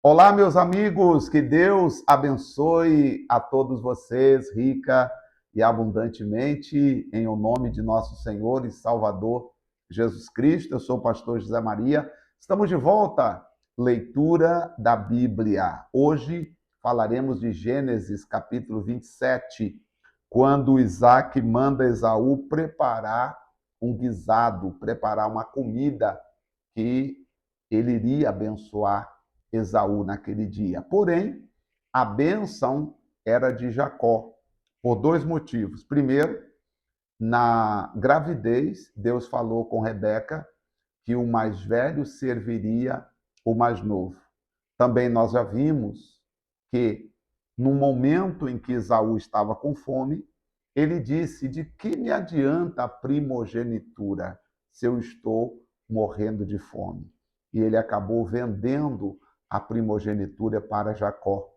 Olá, meus amigos, que Deus abençoe a todos vocês, rica e abundantemente, em o nome de nosso Senhor e Salvador Jesus Cristo. Eu sou o pastor José Maria. Estamos de volta, leitura da Bíblia. Hoje falaremos de Gênesis, capítulo 27, quando Isaac manda Esaú preparar um guisado, preparar uma comida que ele iria abençoar Esaú naquele dia. Porém, a bênção era de Jacó, por dois motivos. Primeiro, na gravidez, Deus falou com Rebeca que o mais velho serviria o mais novo. Também nós já vimos que, no momento em que Esaú estava com fome, ele disse: De que me adianta a primogenitura se eu estou morrendo de fome? E ele acabou vendendo a primogenitura para Jacó.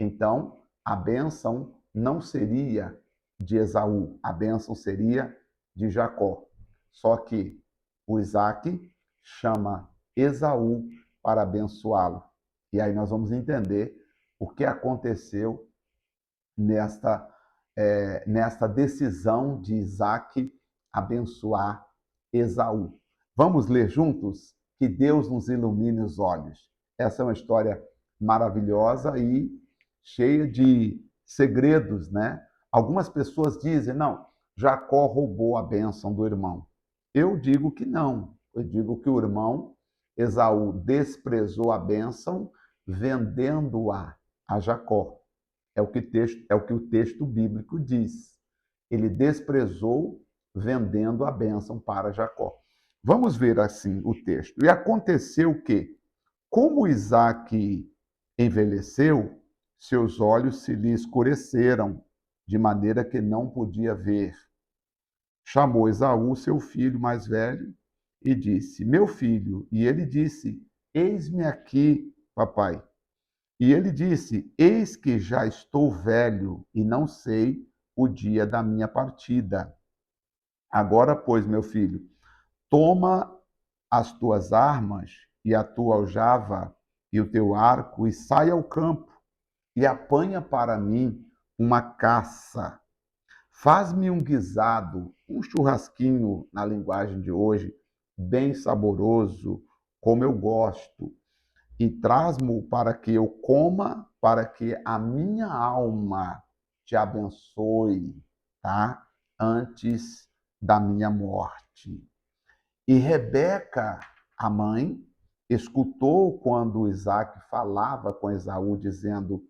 Então, a bênção não seria de Esaú, a bênção seria de Jacó. Só que o Isaac chama Esaú para abençoá-lo. E aí nós vamos entender o que aconteceu nesta decisão de Isaac abençoar Esaú. Vamos ler juntos? Que Deus nos ilumine os olhos. Essa é uma história maravilhosa e cheia de segredos, né? Algumas pessoas dizem, não, Jacó roubou a bênção do irmão. Eu digo que não. Eu digo que o irmão Esaú desprezou a bênção vendendo-a a Jacó. É o que o texto bíblico diz. Ele desprezou vendendo a bênção para Jacó. Vamos ver assim o texto. E aconteceu que, como Isaac envelheceu, seus olhos se lhe escureceram, de maneira que não podia ver. Chamou Esaú, seu filho mais velho, e disse: Meu filho. E ele disse: Eis-me aqui, papai. E ele disse: Eis que já estou velho e não sei o dia da minha partida. Agora, pois, meu filho, toma as tuas armas e a tua aljava e o teu arco e sai ao campo e apanha para mim uma caça. Faz-me um guisado, um churrasquinho na linguagem de hoje, bem saboroso, como eu gosto, e traz-mo para que eu coma, para que a minha alma te abençoe, tá? Antes da minha morte. E Rebeca, a mãe, escutou quando Isaac falava com Esaú, dizendo: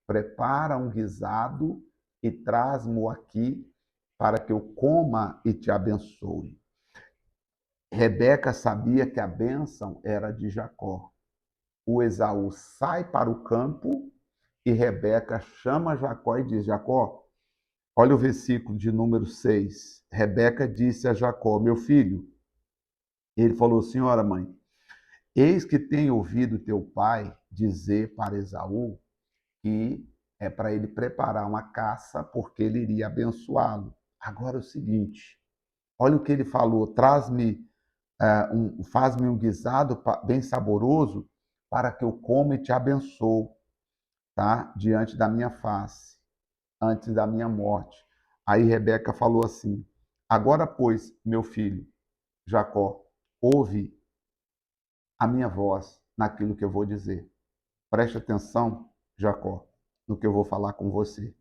Prepara um guisado e traz-mo aqui para que eu coma e te abençoe. Rebeca sabia que a bênção era de Jacó. O Esaú sai para o campo e Rebeca chama Jacó e diz: Jacó, olha o versículo de número 6. Rebeca disse a Jacó: Meu filho, ele falou: Senhora mãe, eis que tenho ouvido teu pai dizer para Esaú que é para ele preparar uma caça porque ele iria abençoá-lo. Agora é o seguinte, olha o que ele falou: faz-me um guisado bem saboroso para que eu coma e te abençoo, tá? Diante da minha face, antes da minha morte. Aí Rebeca falou assim: Agora, pois, meu filho, Jacó, ouve a minha voz naquilo que eu vou dizer. Preste atenção, Jacó, no que eu vou falar com você.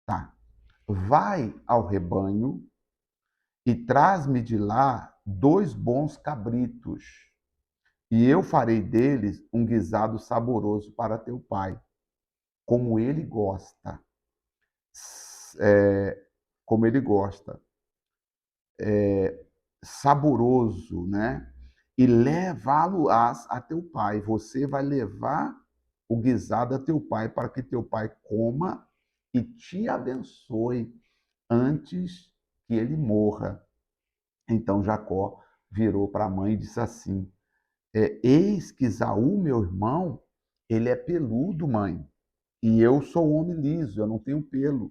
Tá. Vai ao rebanho e traz-me de lá 2 bons cabritos, e eu farei deles um guisado saboroso para teu pai, como ele gosta. É, como ele gosta. Saboroso, né? E levá-lo-ás a teu pai. Você vai levar o guisado a teu pai para que teu pai coma e te abençoe antes que ele morra. Então Jacó virou para a mãe e disse assim: Eis que Esaú, meu irmão, ele é peludo, mãe, e eu sou homem liso, eu não tenho pelo.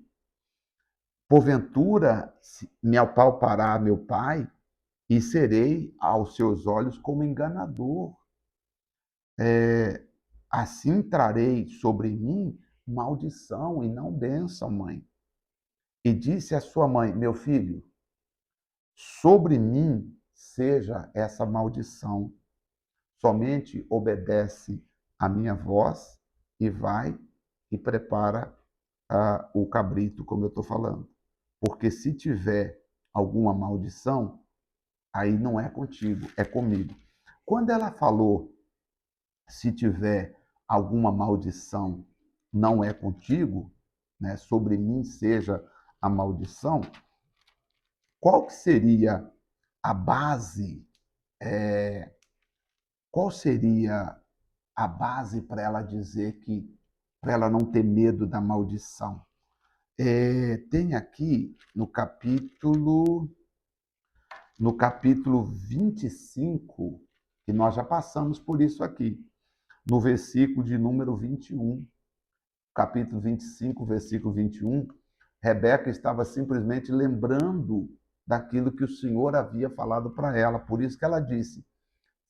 Porventura me apalpará meu pai e serei aos seus olhos como enganador. assim trarei sobre mim maldição e não bênção, mãe. E disse a sua mãe: meu filho, sobre mim seja essa maldição. Somente obedece a minha voz e vai e prepara o cabrito, como eu estou falando. Porque se tiver alguma maldição, aí não é contigo, é comigo. Quando ela falou, se tiver alguma maldição, não é contigo, né? Sobre mim seja a maldição, qual que seria a base? Qual seria a base para ela dizer que, para ela não ter medo da maldição? Tem aqui no capítulo 25, que nós já passamos por isso aqui, no versículo de número 21, capítulo 25, versículo 21, Rebeca estava simplesmente lembrando daquilo que o Senhor havia falado para ela. Por isso que ela disse: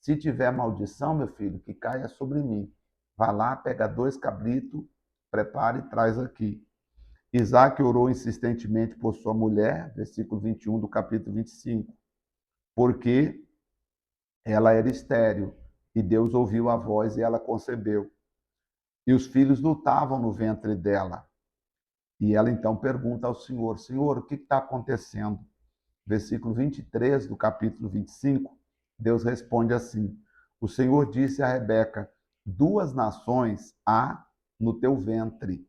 se tiver maldição, meu filho, que caia sobre mim. Vá lá, pega 2 cabritos, prepare e traz aqui. Isaac orou insistentemente por sua mulher, versículo 21 do capítulo 25, porque ela era estéril e Deus ouviu a voz e ela concebeu. E os filhos lutavam no ventre dela. E ela então pergunta ao Senhor: Senhor, o que está acontecendo? Versículo 23 do capítulo 25, Deus responde assim: o Senhor disse a Rebeca: 2 nações há no teu ventre,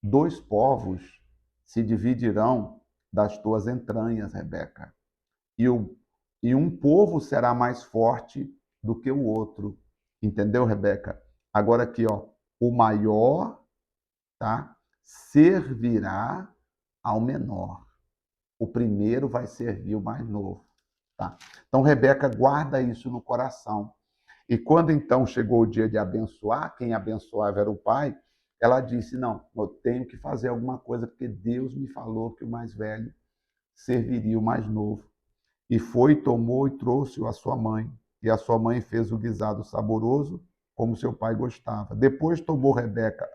2 povos se dividirão das tuas entranhas, Rebeca. E um povo será mais forte do que o outro. Entendeu, Rebeca? Agora aqui, ó, o maior, tá, servirá ao menor. O primeiro vai servir o mais novo. Tá? Então, Rebeca guarda isso no coração. E quando então chegou o dia de abençoar, quem abençoava era o pai, ela disse: não, eu tenho que fazer alguma coisa, porque Deus me falou que o mais velho serviria o mais novo. E foi, tomou e trouxe-o à sua mãe. E a sua mãe fez o guisado saboroso, como seu pai gostava. Depois tomou Rebeca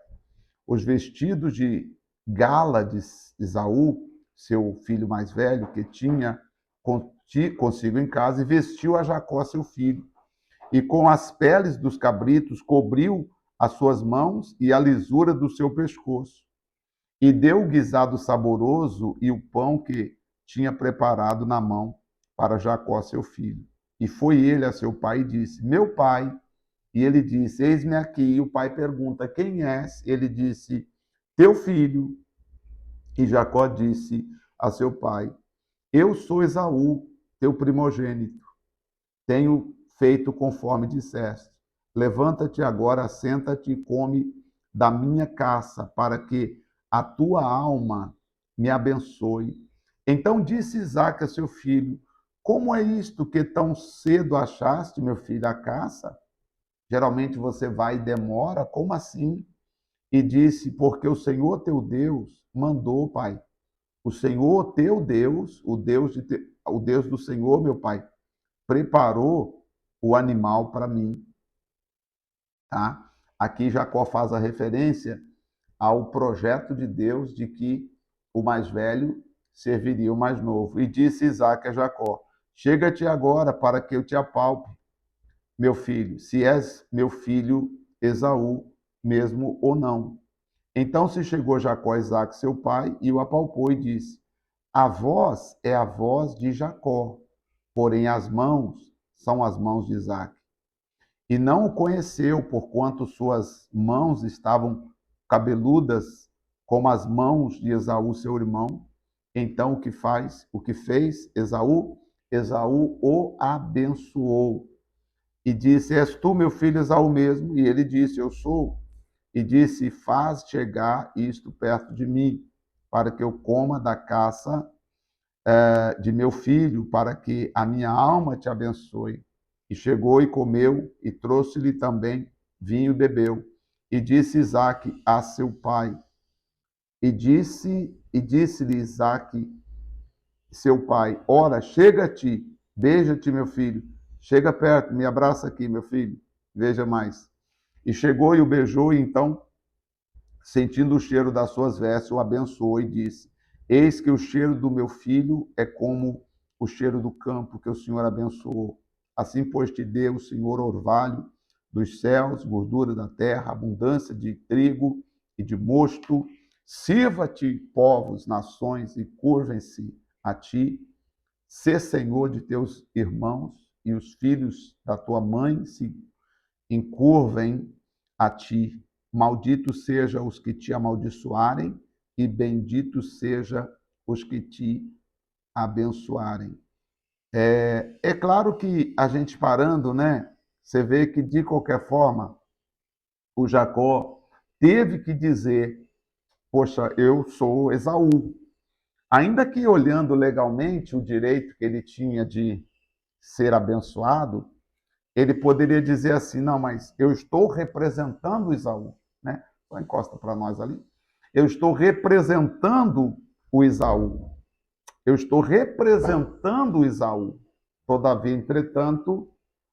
os vestidos de gala de Esaú, seu filho mais velho, que tinha consigo em casa, e vestiu a Jacó, seu filho. E com as peles dos cabritos cobriu as suas mãos e a lisura do seu pescoço. E deu o guisado saboroso e o pão que tinha preparado na mão para Jacó, seu filho. E foi ele a seu pai e disse: meu pai. E ele disse: eis-me aqui. E o pai pergunta: quem és? Ele disse: teu filho. E Jacó disse a seu pai: eu sou Esaú, teu primogênito. Tenho feito conforme disseste. Levanta-te agora, senta-te e come da minha caça, para que a tua alma me abençoe. Então disse Isaque a seu filho: como é isto que tão cedo achaste, meu filho, a caça? Geralmente você vai e demora, como assim? E disse: porque o Senhor teu Deus mandou, pai. O Senhor teu Deus, o Deus do Senhor, meu pai, preparou o animal para mim, tá? Aqui Jacó faz a referência ao projeto de Deus de que o mais velho serviria o mais novo. E disse Isaque a Jacó: chega-te agora para que eu te apalpe, meu filho, se és meu filho Esaú, mesmo ou não. Então se chegou Jacó a Isaque, seu pai, e o apalpou e disse: a voz é a voz de Jacó, porém as mãos são as mãos de Isaque. E não o conheceu, porquanto suas mãos estavam cabeludas como as mãos de Esaú, seu irmão. Então o que fez Esaú? Esaú o abençoou e disse: és tu, meu filho Esaú mesmo? E ele disse: eu sou. E disse: faz chegar isto perto de mim, para que eu coma da caça de meu filho, para que a minha alma te abençoe. E chegou e comeu, e trouxe-lhe também vinho e bebeu. E disse Isaque a seu pai, e disse-lhe Isaque, seu pai: ora, chega-te, beija-te, meu filho, chega perto, me abraça aqui, meu filho, veja mais. E chegou e o beijou, e então, sentindo o cheiro das suas vestes, o abençoou e disse: Eis que o cheiro do meu filho é como o cheiro do campo que o Senhor abençoou. Assim, pois, te deu o Senhor orvalho dos céus, gordura da terra, abundância de trigo e de mosto. Sirva-te, povos, nações, e curvem-se a ti. Sê senhor de teus irmãos, e os filhos da tua mãe se encurvem a ti. Malditos sejam os que te amaldiçoarem, e benditos sejam os que te abençoarem. É claro que a gente parando, né? Você vê que, de qualquer forma, o Jacó teve que dizer: Poxa, eu sou Esaú. Ainda que olhando legalmente o direito que ele tinha de ser abençoado, ele poderia dizer assim: Não, mas eu estou representando Esaú, né? Só encosta para nós ali. Eu estou representando o Esaú. Eu estou representando o Esaú. Todavia, entretanto,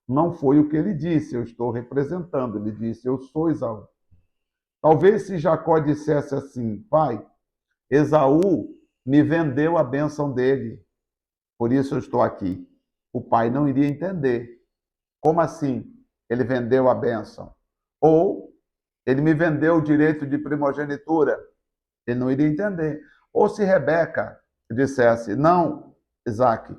não foi o que ele disse, eu estou representando. Ele disse: Eu sou Esaú. Talvez se Jacó dissesse assim: Pai, Esaú me vendeu a bênção dele, por isso eu estou aqui. O pai não iria entender. Como assim ele vendeu a bênção? Ou ele me vendeu o direito de primogenitura? Ele não iria entender. Ou se Rebeca dissesse: Não, Isaac,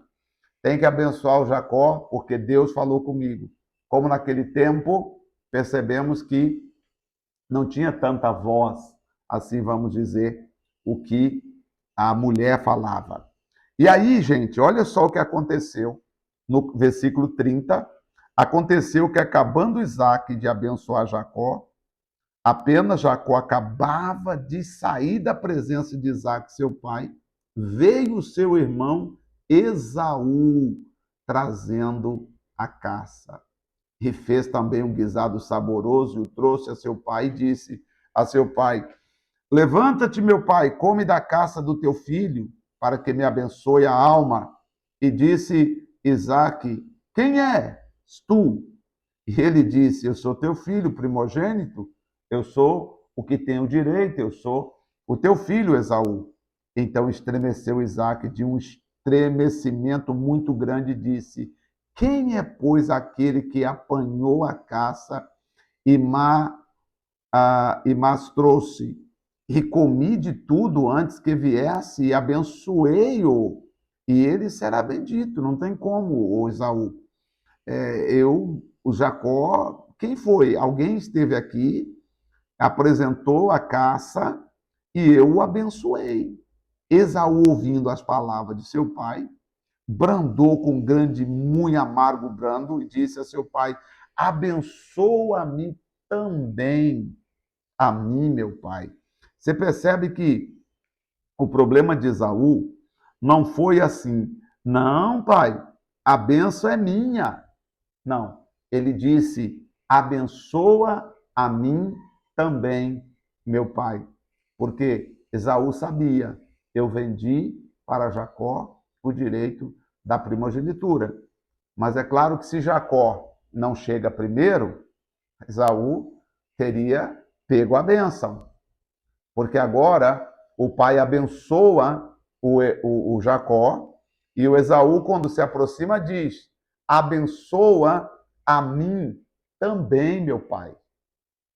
tem que abençoar o Jacó, porque Deus falou comigo. Como naquele tempo, percebemos que não tinha tanta voz, assim vamos dizer, o que a mulher falava. E aí, gente, olha só o que aconteceu no versículo 30. Aconteceu que, acabando Isaac de abençoar Jacó, apenas Jacó acabava de sair da presença de Isaac, seu pai, veio o seu irmão Esaú trazendo a caça. E fez também um guisado saboroso e o trouxe a seu pai e disse a seu pai: Levanta-te, meu pai, come da caça do teu filho, para que me abençoe a alma. E disse Isaque: Quem és tu? E ele disse: Eu sou teu filho primogênito, eu sou o que tem o direito, eu sou o teu filho Esaú. Então estremeceu Isaque de um estremecimento muito grande e disse: Quem é, pois, aquele que apanhou a caça e mas trouxe? E comi de tudo antes que viesse e abençoei-o, e ele será bendito. Não tem como, Esaú. O Jacó, quem foi? Alguém esteve aqui, apresentou a caça e eu o abençoei. Esaú, ouvindo as palavras de seu pai, brandou com grande, muito amargo brando e disse a seu pai: Abençoa-me também, a mim, meu pai. Você percebe que o problema de Esaú não foi assim: Não, pai, a benção é minha. Não, ele disse: Abençoa a mim também, meu pai. Porque Esaú sabia: Eu vendi para Jacó o direito da primogenitura. Mas é claro que, se Jacó não chega primeiro, Esaú teria pego a bênção. Porque agora o pai abençoa o Jacó, e o Esaú, quando se aproxima, diz: Abençoa a mim também, meu pai.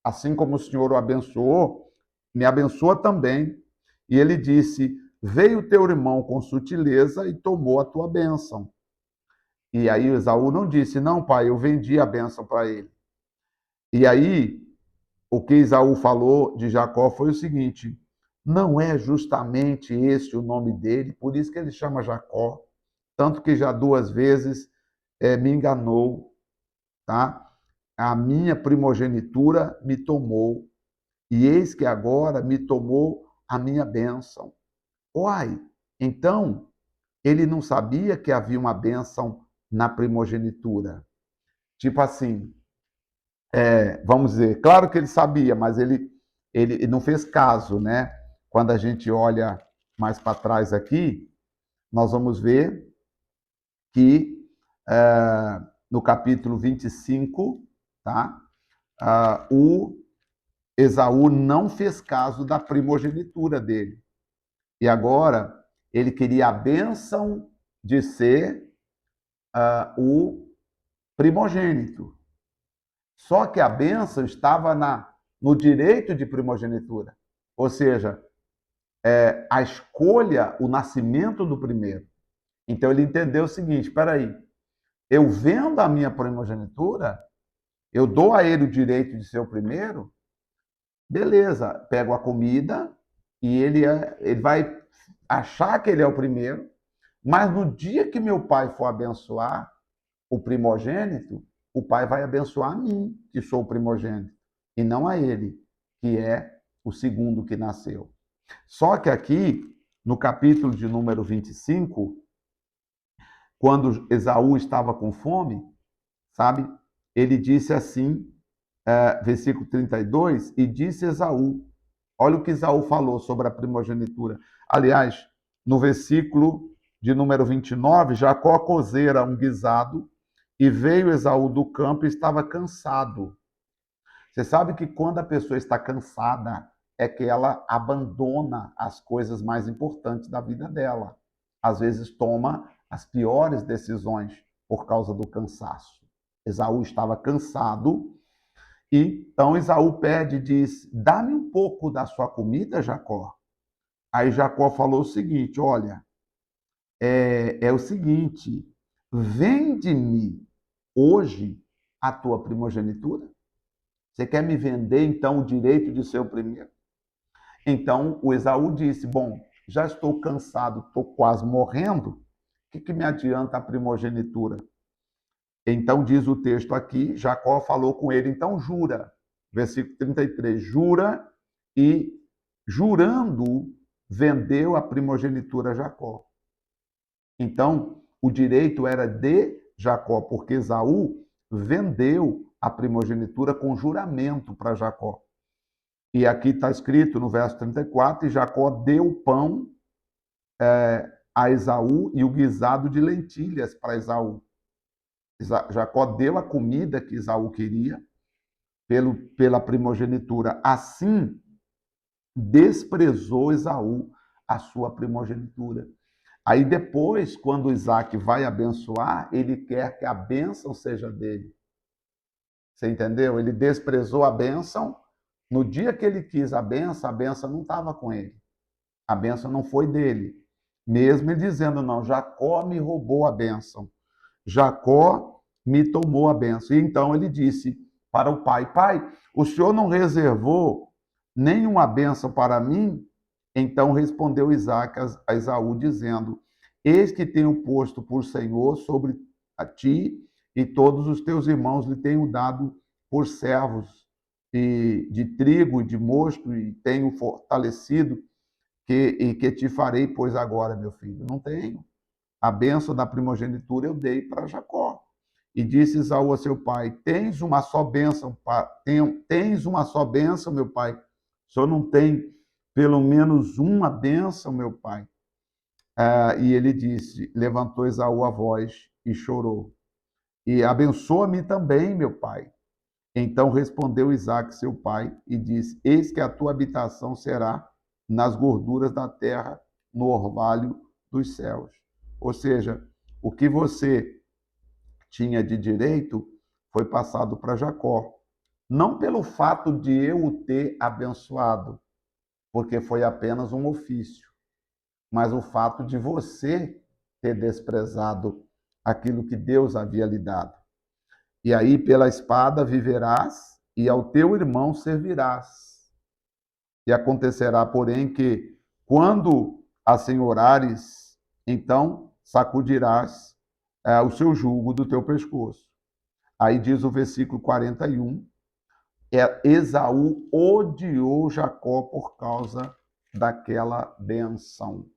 Assim como o Senhor o abençoou, me abençoa também. E ele disse: Veio teu irmão com sutileza e tomou a tua bênção. E aí Esaú não disse: Não, pai, eu vendi a bênção para ele. E aí o que Esaú falou de Jacó foi o seguinte: não é justamente esse o nome dele, por isso que ele chama Jacó, tanto que já 2 vezes me enganou, tá? A minha primogenitura me tomou, e eis que agora me tomou a minha bênção. Uai, então ele não sabia que havia uma bênção na primogenitura. Tipo assim, vamos dizer, claro que ele sabia, mas ele não fez caso, né? Quando a gente olha mais para trás aqui, nós vamos ver que no capítulo 25, tá? o Esaú não fez caso da primogenitura dele. E agora ele queria a bênção de ser o primogênito. Só que a bênção estava no direito de primogenitura. Ou seja, a escolha, o nascimento do primeiro. Então ele entendeu o seguinte: espera aí, eu vendo a minha primogenitura, eu dou a ele o direito de ser o primeiro, beleza, pego a comida e ele vai achar que ele é o primeiro, mas no dia que meu pai for abençoar o primogênito, o pai vai abençoar a mim, que sou o primogênito, e não a ele, que é o segundo que nasceu. Só que aqui, no capítulo de número 25, quando Esaú estava com fome, sabe? Ele disse assim, versículo 32, e disse Esaú, olha o que Esaú falou sobre a primogenitura. Aliás, no versículo de número 29, Jacó cozeira um guisado e veio Esaú do campo e estava cansado. Você sabe que quando a pessoa está cansada, é que ela abandona as coisas mais importantes da vida dela. Às vezes toma as piores decisões por causa do cansaço. Esaú estava cansado, e então Esaú pede e diz: dá-me um pouco da sua comida, Jacó. Aí Jacó falou o seguinte: olha, é o seguinte, vende-me hoje a tua primogenitura. Você quer me vender, então, o direito de ser o primeiro? Então, o Esaú disse, bom, já estou cansado, estou quase morrendo, o que me adianta a primogenitura? Então, diz o texto aqui, Jacó falou com ele, então jura. Versículo 33, jura, e jurando, vendeu a primogenitura a Jacó. Então, o direito era de Jacó, porque Esaú vendeu a primogenitura com juramento para Jacó. E aqui está escrito no verso 34, e Jacó deu pão a Esaú e o guisado de lentilhas para Esaú. Jacó deu a comida que Esaú queria pela primogenitura. Assim, desprezou Esaú a sua primogenitura. Aí depois, quando Isaac vai abençoar, ele quer que a bênção seja dele. Você entendeu? Ele desprezou a bênção. No dia que ele quis a bênção não estava com ele. A bênção não foi dele. Mesmo ele dizendo, não, Jacó me roubou a bênção. Jacó me tomou a bênção. E então ele disse para o pai, pai, o senhor não reservou nenhuma bênção para mim? Então respondeu Isaac a Esaú, dizendo, eis que tenho posto por Senhor sobre a ti e todos os teus irmãos lhe tenho dado por servos e de trigo e de mosto, e tenho fortalecido que te farei, pois agora, meu filho, não tenho. A bênção da primogenitura eu dei para Jacó. E disse Esaú a seu pai, tens uma só bênção, tens uma só bênção, meu pai. O senhor não tem pelo menos uma bênção, meu pai? E ele disse, levantou Esaú a voz e chorou. E abençoa-me também, meu pai. Então respondeu Isaque, seu pai, e disse, eis que a tua habitação será nas gorduras da terra, no orvalho dos céus. Ou seja, o que você tinha de direito foi passado para Jacó. Não pelo fato de eu o ter abençoado, porque foi apenas um ofício, mas o fato de você ter desprezado aquilo que Deus havia lhe dado. E aí, pela espada viverás, e ao teu irmão servirás. E acontecerá, porém, que quando assenhorares, então sacudirás o seu jugo do teu pescoço. Aí diz o versículo 41, Esaú odiou Jacó por causa daquela benção.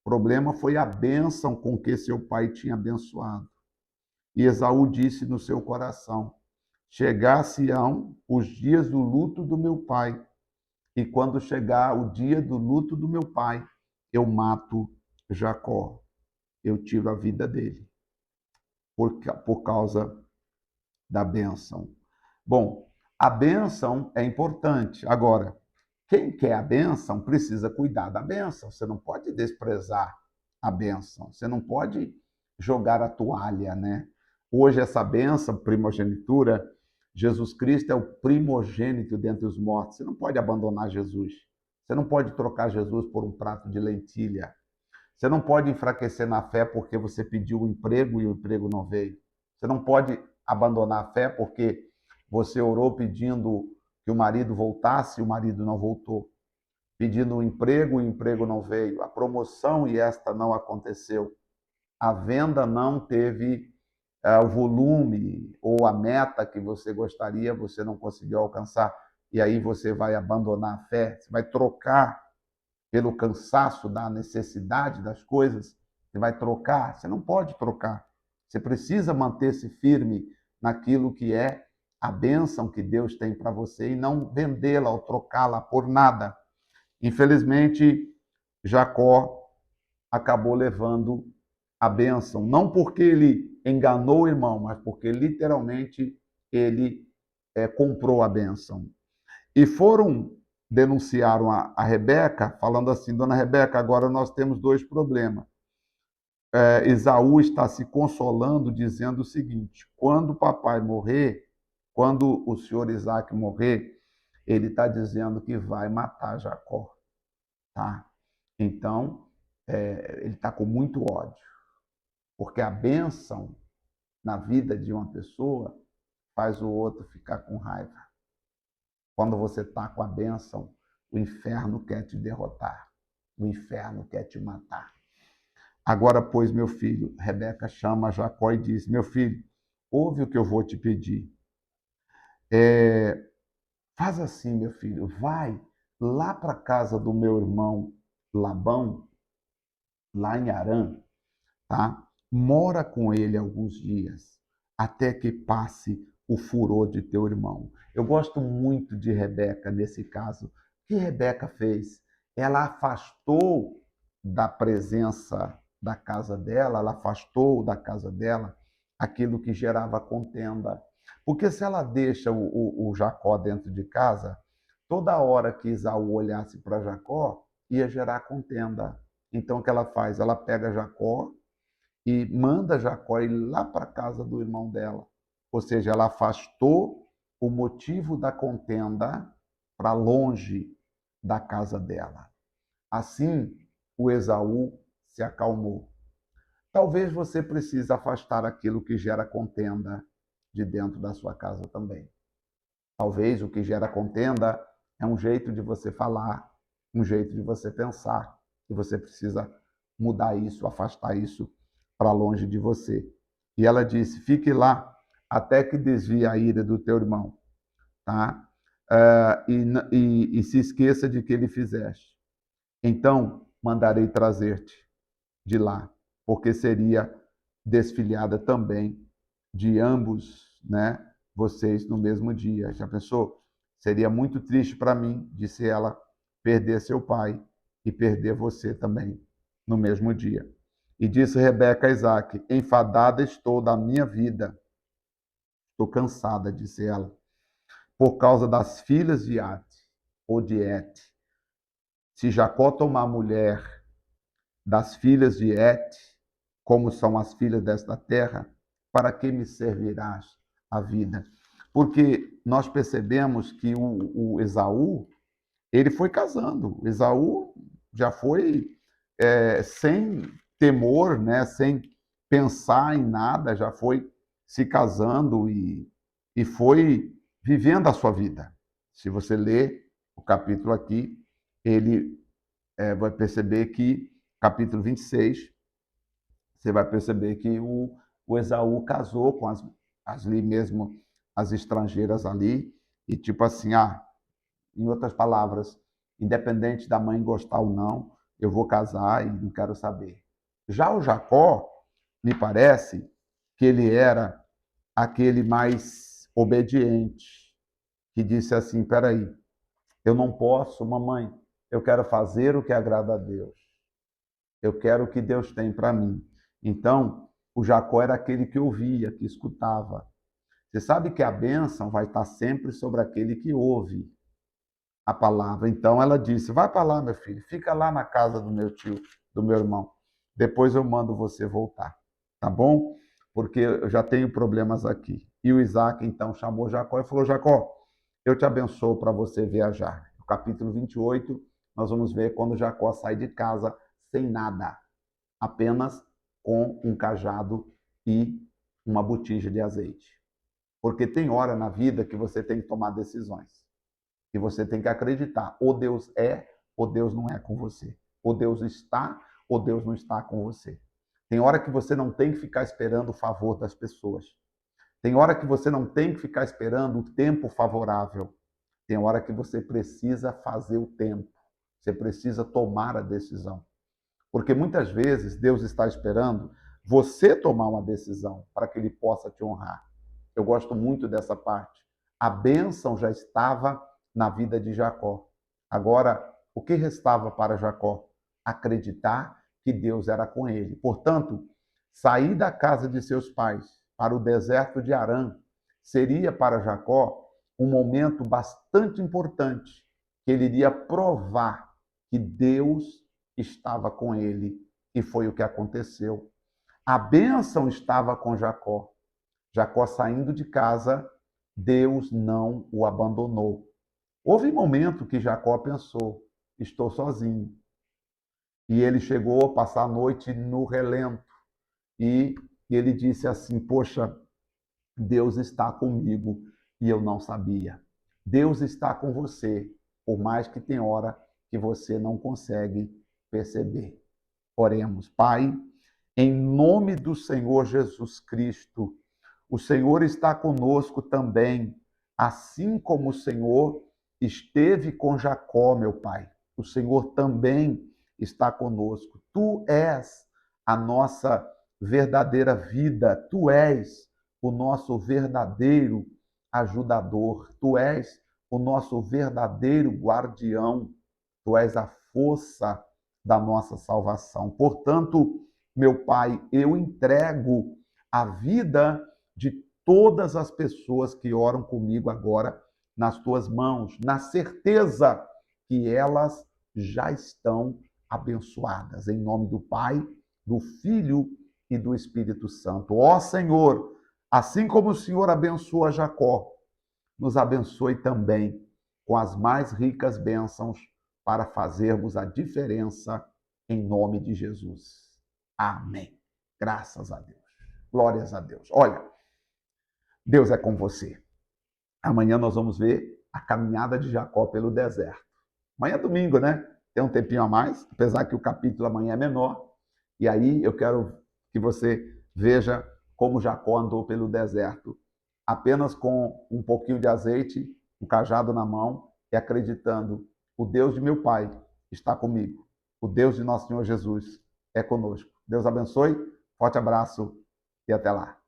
O problema foi a bênção com que seu pai tinha abençoado. E Esaú disse no seu coração, chegar-se-ão os dias do luto do meu pai, e quando chegar o dia do luto do meu pai, eu mato Jacó. Eu tiro a vida dele, por causa da bênção. Bom, A bênção é importante. Agora, quem quer a bênção precisa cuidar da bênção. Você não pode desprezar a bênção. Você não pode jogar a toalha, né? Hoje essa bênção, primogenitura, Jesus Cristo é o primogênito dentre os mortos. Você não pode abandonar Jesus. Você não pode trocar Jesus por um prato de lentilha. Você não pode enfraquecer na fé porque você pediu um emprego e o emprego não veio. Você não pode abandonar a fé porque você orou pedindo que o marido voltasse e o marido não voltou. Pedindo um emprego e o emprego não veio. A promoção e esta não aconteceu. A venda não teve o volume ou a meta que você gostaria, você não conseguiu alcançar. E aí você vai abandonar a fé, você vai trocar pelo cansaço da necessidade das coisas, você vai trocar, você não pode trocar. Você precisa manter-se firme naquilo que é a bênção que Deus tem para você e não vendê-la ou trocá-la por nada. Infelizmente, Jacó acabou levando a bênção, não porque ele enganou o irmão, mas porque literalmente ele comprou a bênção. E denunciaram a Rebeca, falando assim: Dona Rebeca, agora nós temos dois problemas. Esaú está se consolando, dizendo o seguinte: quando o papai morrer, quando o senhor Isaac morrer, ele está dizendo que vai matar Jacó. Tá? Então, ele está com muito ódio, porque a bênção na vida de uma pessoa faz o outro ficar com raiva. Quando você está com a bênção, o inferno quer te derrotar, o inferno quer te matar. Agora, pois, meu filho, Rebeca chama Jacó e diz: meu filho, ouve o que eu vou te pedir. Faz assim, meu filho, vai lá para a casa do meu irmão Labão, lá em Harã, tá? Mora com ele alguns dias, até que passe o furor de teu irmão. Eu gosto muito de Rebeca nesse caso. O que Rebeca fez? Ela afastou da presença da casa dela, ela afastou da casa dela aquilo que gerava contenda. Porque se ela deixa o Jacó dentro de casa, toda hora que Esaú olhasse para Jacó, ia gerar contenda. Então, o que ela faz? Ela pega Jacó e manda Jacó ir lá para a casa do irmão dela. Ou seja, ela afastou o motivo da contenda para longe da casa dela. Assim, o Esaú se acalmou. Talvez você precise afastar aquilo que gera contenda de dentro da sua casa também. Talvez o que gera contenda é um jeito de você falar, um jeito de você pensar, e você precisa mudar isso, afastar isso para longe de você. E ela disse: fique lá até que desvie a ira do teu irmão, tá? E se esqueça de que ele fizeste. Então mandarei trazer-te de lá, porque seria desfilhada também de ambos, né? Vocês no mesmo dia. Já pensou? Seria muito triste para mim, disse ela, perder seu pai e perder você também no mesmo dia. E disse Rebeca a Isaac: enfadada estou da minha vida. Estou cansada, disse ela, por causa das filhas de Ate, ou de Et. Se Jacó tomar mulher das filhas de Et, como são as filhas desta terra, para que me servirás a vida? Porque nós percebemos que o Esaú, ele foi casando. Esaú já foi sem temor, né? Sem pensar em nada, já foi se casando e foi vivendo a sua vida. Se você ler o capítulo aqui, ele vai perceber que, capítulo 26, você vai perceber que o Esaú casou com ali mesmo, as estrangeiras ali, e tipo assim, em outras palavras, independente da mãe gostar ou não, eu vou casar e não quero saber. Já o Jacó, me parece que ele era aquele mais obediente, que disse assim: peraí, eu não posso, mamãe, eu quero fazer o que agrada a Deus. Eu quero o que Deus tem para mim. Então, o Jacó era aquele que ouvia, que escutava. Você sabe que a bênção vai estar sempre sobre aquele que ouve a palavra. Então ela disse: vai para lá, meu filho, fica lá na casa do meu tio, do meu irmão. Depois eu mando você voltar, tá bom? Porque eu já tenho problemas aqui. E o Isaac então chamou Jacó e falou: Jacó, eu te abençoo para você viajar. No capítulo 28, nós vamos ver quando Jacó sai de casa sem nada, apenas com um cajado e uma botija de azeite. Porque tem hora na vida que você tem que tomar decisões. E você tem que acreditar, ou Deus é, ou Deus não é com você. Ou Deus está, ou Deus não está com você. Tem hora que você não tem que ficar esperando o favor das pessoas. Tem hora que você não tem que ficar esperando o tempo favorável. Tem hora que você precisa fazer o tempo. Você precisa tomar a decisão. Porque muitas vezes Deus está esperando você tomar uma decisão para que Ele possa te honrar. Eu gosto muito dessa parte. A bênção já estava na vida de Jacó. Agora, o que restava para Jacó? Acreditar que Deus era com ele. Portanto, sair da casa de seus pais para o deserto de Harã seria para Jacó um momento bastante importante, que ele iria provar que Deus estava com ele, e foi o que aconteceu. A bênção estava com Jacó. Jacó saindo de casa, Deus não o abandonou. Houve momento que Jacó pensou: estou sozinho. E ele chegou a passar a noite no relento. E ele disse assim: poxa, Deus está comigo e eu não sabia. Deus está com você, por mais que tem hora que você não consegue perceber. Oremos. Pai, em nome do Senhor Jesus Cristo, o Senhor está conosco também, assim como o Senhor esteve com Jacó, meu Pai. O Senhor também está conosco. Tu és a nossa verdadeira vida, tu és o nosso verdadeiro ajudador, tu és o nosso verdadeiro guardião, tu és a força da nossa salvação. Portanto, meu Pai, eu entrego a vida de todas as pessoas que oram comigo agora nas tuas mãos, na certeza que elas já estão abençoadas. Em nome do Pai, do Filho e do Espírito Santo. Ó Senhor, assim como o Senhor abençoa Jacó, nos abençoe também com as mais ricas bênçãos para fazermos a diferença em nome de Jesus. Amém. Graças a Deus. Glórias a Deus. Olha, Deus é com você. Amanhã nós vamos ver a caminhada de Jacó pelo deserto. Amanhã é domingo, né? Tem um tempinho a mais, apesar que o capítulo amanhã é menor. E aí eu quero que você veja como Jacó andou pelo deserto, apenas com um pouquinho de azeite, um cajado na mão e acreditando: o Deus de meu pai está comigo. O Deus de nosso Senhor Jesus é conosco. Deus abençoe, forte abraço e até lá.